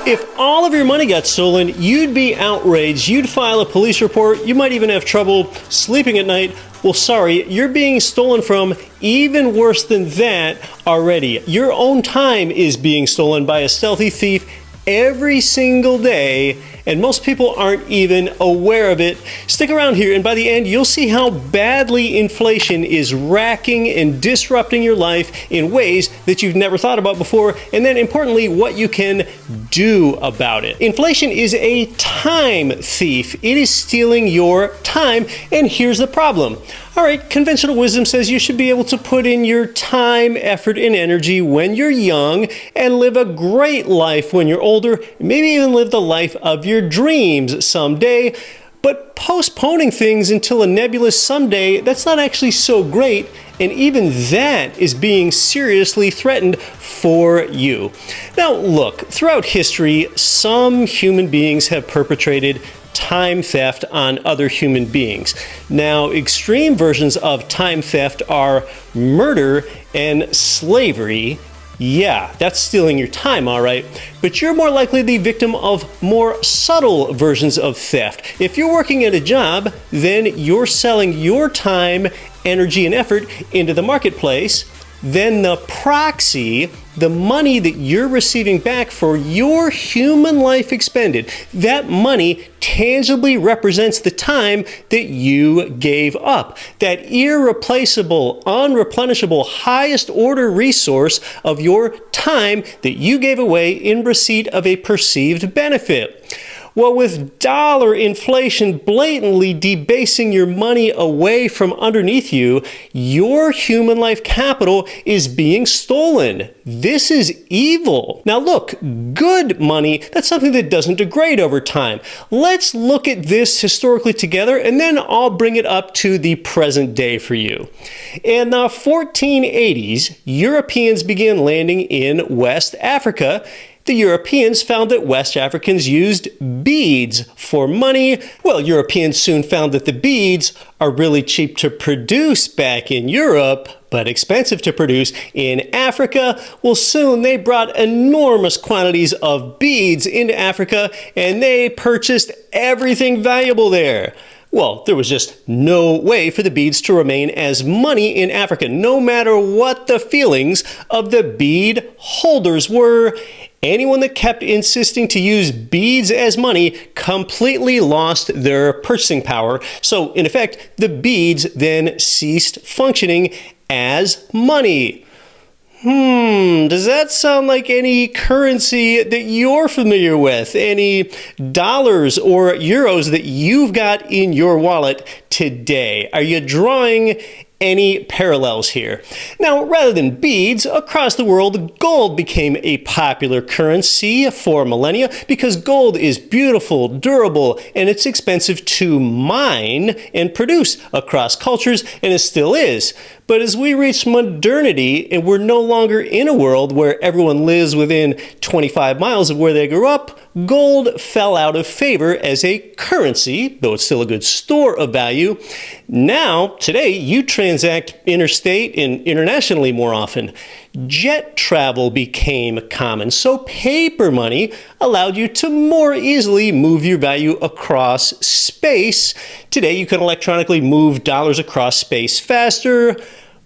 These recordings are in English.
If all of your money got stolen, you'd be outraged. You'd file a police report. You might even have trouble sleeping at night. Well, sorry, you're being stolen from. Even worse than that already. Your own time is being stolen by a stealthy thief every single day, and most people aren't even aware of it. Stick around here, and by the end, you'll see how badly inflation is racking and disrupting your life in ways that you've never thought about before, and then importantly, what you can do about it. Inflation is a time thief. It is stealing your time, and here's the problem. All right, conventional wisdom says you should be able to put in your time, effort, and energy when you're young and live a great life when you're older, maybe even live the life of your dreams someday. But postponing things until a nebulous someday, that's not actually so great, and even that is being seriously threatened for you. Now look, throughout history, some human beings have perpetrated time theft on other human beings. Now, extreme versions of time theft are murder and slavery. Yeah, that's stealing your time, all right. But you're more likely the victim of more subtle versions of theft. If you're working at a job, then you're selling your time, energy, and effort into the marketplace. Then the proxy, the money that you're receiving back for your human life expended, that money tangibly represents the time that you gave up. That irreplaceable, unreplenishable, highest order resource of your time that you gave away in receipt of a perceived benefit. Well, with dollar inflation blatantly debasing your money away from underneath you, your human life capital is being stolen. This is evil. Now look, good money, that's something that doesn't degrade over time. Let's look at this historically together, and then I'll bring it up to the present day for you. In the 1480s, Europeans began landing in West Africa. The Europeans found that West Africans used beads for money. Well, Europeans soon found that the beads are really cheap to produce back in Europe, but expensive to produce in Africa. Well, soon they brought enormous quantities of beads into Africa, and they purchased everything valuable there. Well, there was just no way for the beads to remain as money in Africa, no matter what the feelings of the bead holders were. Anyone that kept insisting to use beads as money completely lost their purchasing power. So, in effect, the beads then ceased functioning as money. Does that sound like any currency that you're familiar with? Any dollars or euros that you've got in your wallet today? Are you drawing any parallels here? Now, rather than beads, across the world, gold became a popular currency for millennia because gold is beautiful, durable, and it's expensive to mine and produce across cultures, and it still is. But as we reach modernity and we're no longer in a world where everyone lives within 25 miles of where they grew up, gold fell out of favor as a currency, though it's still a good store of value. Now, today, you transact interstate and internationally more often. Jet travel became common, so paper money allowed you to more easily move your value across space. Today, you can electronically move dollars across space faster,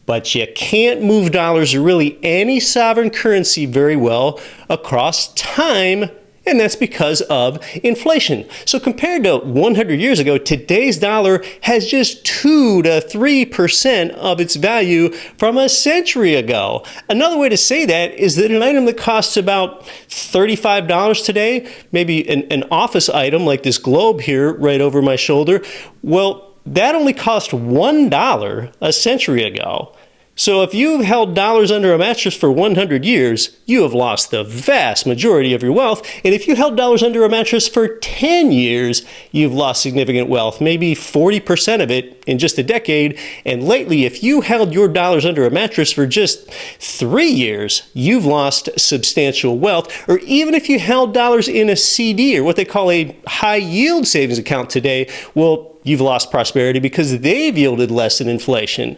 but you can't move dollars or really any sovereign currency very well across time, and that's because of inflation. So compared to 100 years ago, today's dollar has just 2 to 3% of its value from a century ago. Another way to say that is that an item that costs about $35 today, maybe an office item like this globe here right over my shoulder, well, that only cost $1 a century ago. So if you've held dollars under a mattress for 100 years, you have lost the vast majority of your wealth. And if you held dollars under a mattress for 10 years, you've lost significant wealth, maybe 40% of it in just a decade. And lately, if you held your dollars under a mattress for just 3 years, you've lost substantial wealth. Or even if you held dollars in a CD, or what they call a high yield savings account today, well, you've lost prosperity because they've yielded less than inflation.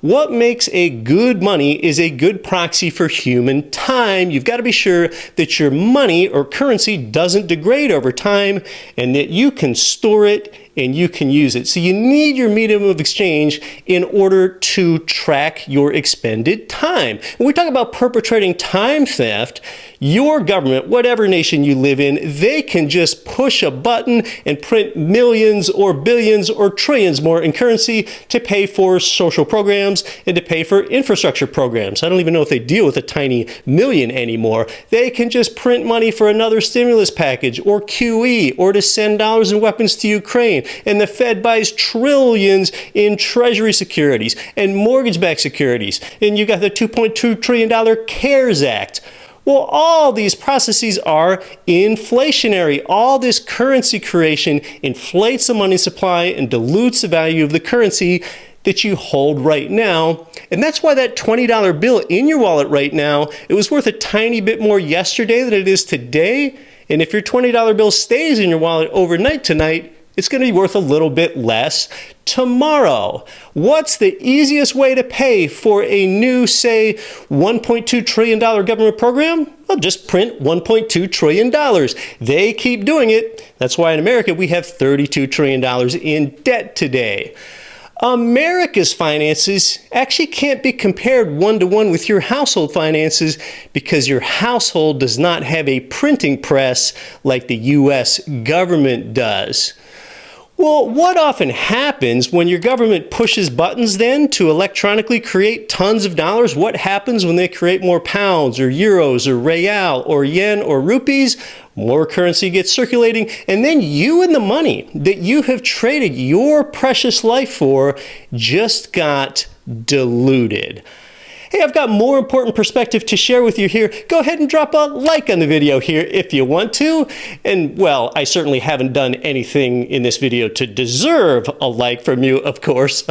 what makes a good money is a good proxy for human time. You've got to be sure that your money or currency doesn't degrade over time and that you can store it and you can use it. So you need your medium of exchange in order to track your expended time. When we talk about perpetrating time theft, your government, whatever nation you live in, they can just push a button and print millions or billions or trillions more in currency to pay for social programs and to pay for infrastructure programs. I don't even know if they deal with a tiny million anymore. They can just print money for another stimulus package or QE or to send dollars and weapons to Ukraine. And the Fed buys trillions in treasury securities and mortgage-backed securities. And you got the $2.2 trillion CARES Act. Well, all these processes are inflationary. All this currency creation inflates the money supply and dilutes the value of the currency that you hold right now. And that's why that $20 bill in your wallet right now, it was worth a tiny bit more yesterday than it is today. And if your $20 bill stays in your wallet overnight tonight, it's going to be worth a little bit less tomorrow. What's the easiest way to pay for a new, say, $1.2 trillion government program? Well, just print $1.2 trillion. They keep doing it. That's why in America we have $32 trillion in debt today. America's finances actually can't be compared one-to-one with your household finances because your household does not have a printing press like the U.S. government does. Well, what often happens when your government pushes buttons then to electronically create tons of dollars? What happens when they create more pounds or euros or real or yen or rupees? More currency gets circulating, and then you and the money that you have traded your precious life for just got diluted. Hey, I've got more important perspective to share with you here. Go ahead and drop a like on the video here if you want to. And, well, I certainly haven't done anything in this video to deserve a like from you, of course.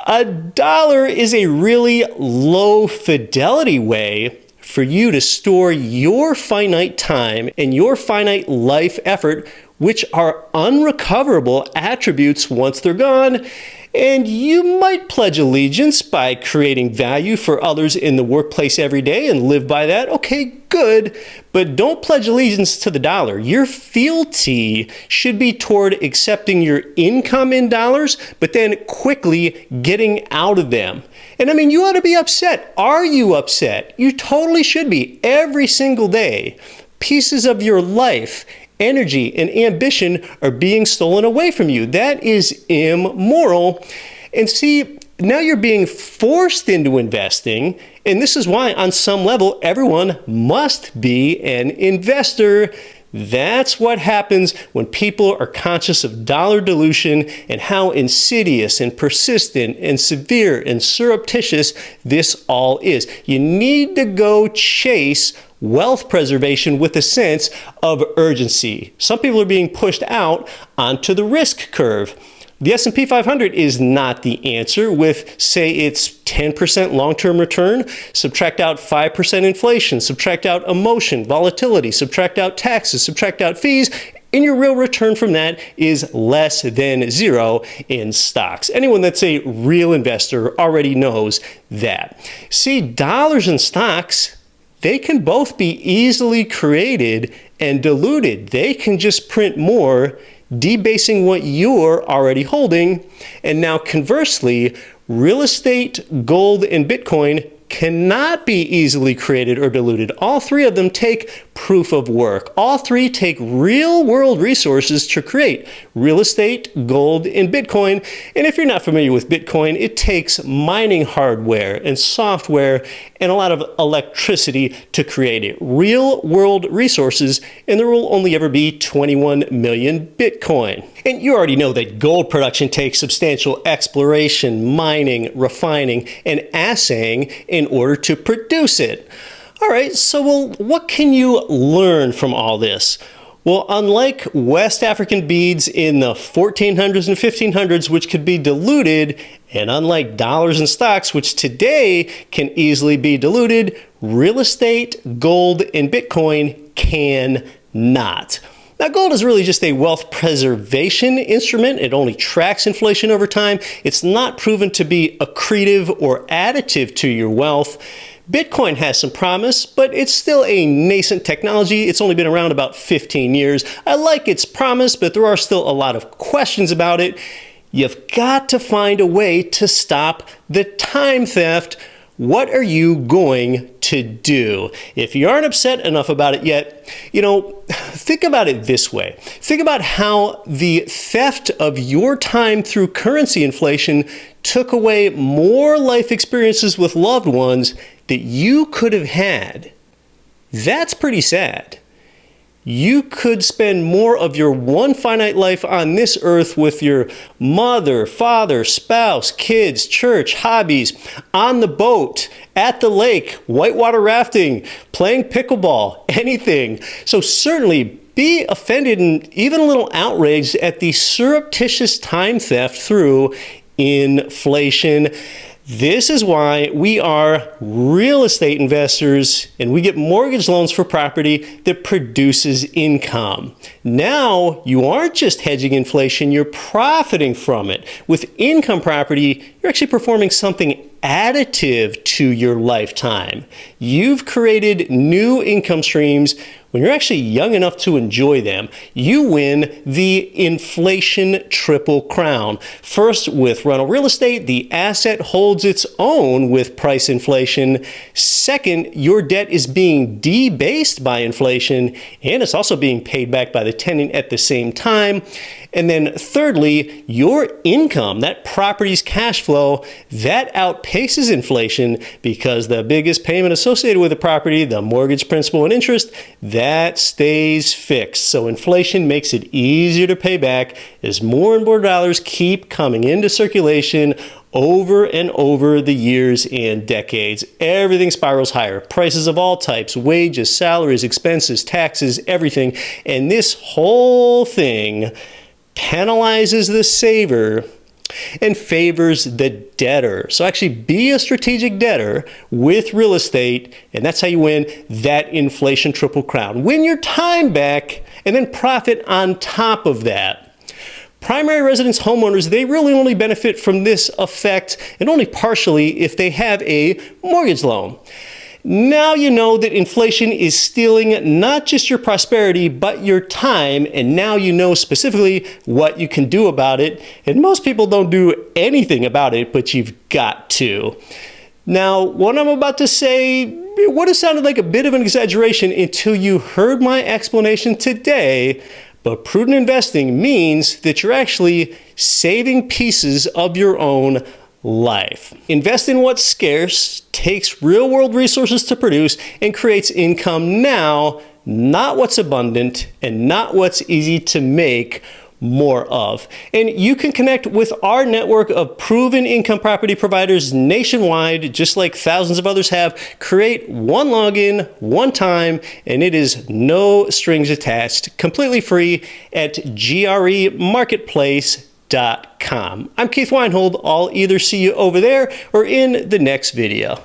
A dollar is a really low fidelity way for you to store your finite time and your finite life effort, which are unrecoverable attributes once they're gone. And you might pledge allegiance by creating value for others in the workplace every day and live by that. Okay, good. But don't pledge allegiance to the dollar. Your fealty should be toward accepting your income in dollars, but then quickly getting out of them. And I mean, you ought to be upset. Are you upset? You totally should be. Every single day, pieces of your life, energy, and ambition are being stolen away from you. That is immoral. And see, now you're being forced into investing, and this is why, on some level, everyone must be an investor. That's what happens when people are conscious of dollar dilution and how insidious and persistent and severe and surreptitious this all is. You need to go chase wealth preservation with a sense of urgency. Some people are being pushed out onto the risk curve. The S&P 500 is not the answer with, say, its 10% long-term return. Subtract out 5% inflation, subtract out emotion, volatility, subtract out taxes, subtract out fees, and your real return from that is less than zero in stocks. Anyone that's a real investor already knows that. See, dollars and stocks, they can both be easily created and diluted. They can just print more, debasing what you're already holding. And now conversely, real estate, gold, and Bitcoin cannot be easily created or diluted. All three of them take proof of work. All three take real world resources to create: real estate, gold, and Bitcoin. And if you're not familiar with Bitcoin, it takes mining hardware and software and a lot of electricity to create it. Real world resources, and there will only ever be 21 million Bitcoin. And you already know that gold production takes substantial exploration, mining, refining, and assaying in order to produce it. All right, so well, what can you learn from all this? Well, unlike West African beads in the 1400s and 1500s, which could be diluted, and unlike dollars and stocks, which today can easily be diluted, real estate, gold, and Bitcoin can not. Now, gold is really just a wealth preservation instrument. It only tracks inflation over time. It's not proven to be accretive or additive to your wealth. Bitcoin has some promise, but it's still a nascent technology. It's only been around about 15 years. I like its promise, but there are still a lot of questions about it. You've got to find a way to stop the time theft. What are you going to do? If you aren't upset enough about it yet, think about it this way. Think about how the theft of your time through currency inflation took away more life experiences with loved ones that you could have had. That's pretty sad. You could spend more of your one finite life on this earth with your mother, father, spouse, kids, church, hobbies, on the boat, at the lake, whitewater rafting, playing pickleball, anything. So certainly be offended and even a little outraged at the surreptitious time theft through inflation. This is why we are real estate investors and we get mortgage loans for property that produces income. Now, you aren't just hedging inflation, you're profiting from it. With income property, you're actually performing something additive to your lifetime. You've created new income streams when you're actually young enough to enjoy them. You win the inflation triple crown. First, with rental real estate, the asset holds its own with price inflation. Second, your debt is being debased by inflation, and it's also being paid back by the tenant at the same time. And then thirdly, your income, that property's cash flow, that outpaces inflation because the biggest payment associated with the property, the mortgage principal and interest, that stays fixed. So inflation makes it easier to pay back as more and more dollars keep coming into circulation over and over the years and decades. Everything spirals higher. Prices of all types, wages, salaries, expenses, taxes, everything. And this whole thing penalizes the saver and favors the debtor. So actually be a strategic debtor with real estate, and that's how you win that inflation triple crown. Win your time back and then profit on top of that. Primary residence homeowners, they really only benefit from this effect, and only partially if they have a mortgage loan. Now you know that inflation is stealing not just your prosperity, but your time, and now you know specifically what you can do about it. And most people don't do anything about it, but you've got to. Now, what I'm about to say would have sounded like a bit of an exaggeration until you heard my explanation today, but prudent investing means that you're actually saving pieces of your own life. Invest in what's scarce, takes real-world resources to produce, and creates income now, not what's abundant and not what's easy to make more of. And you can connect with our network of proven income property providers nationwide, just like thousands of others have. Create one login, one time, and it is no strings attached, completely free at gremarketplace.com. I'm Keith Weinhold. I'll either see you over there or in the next video.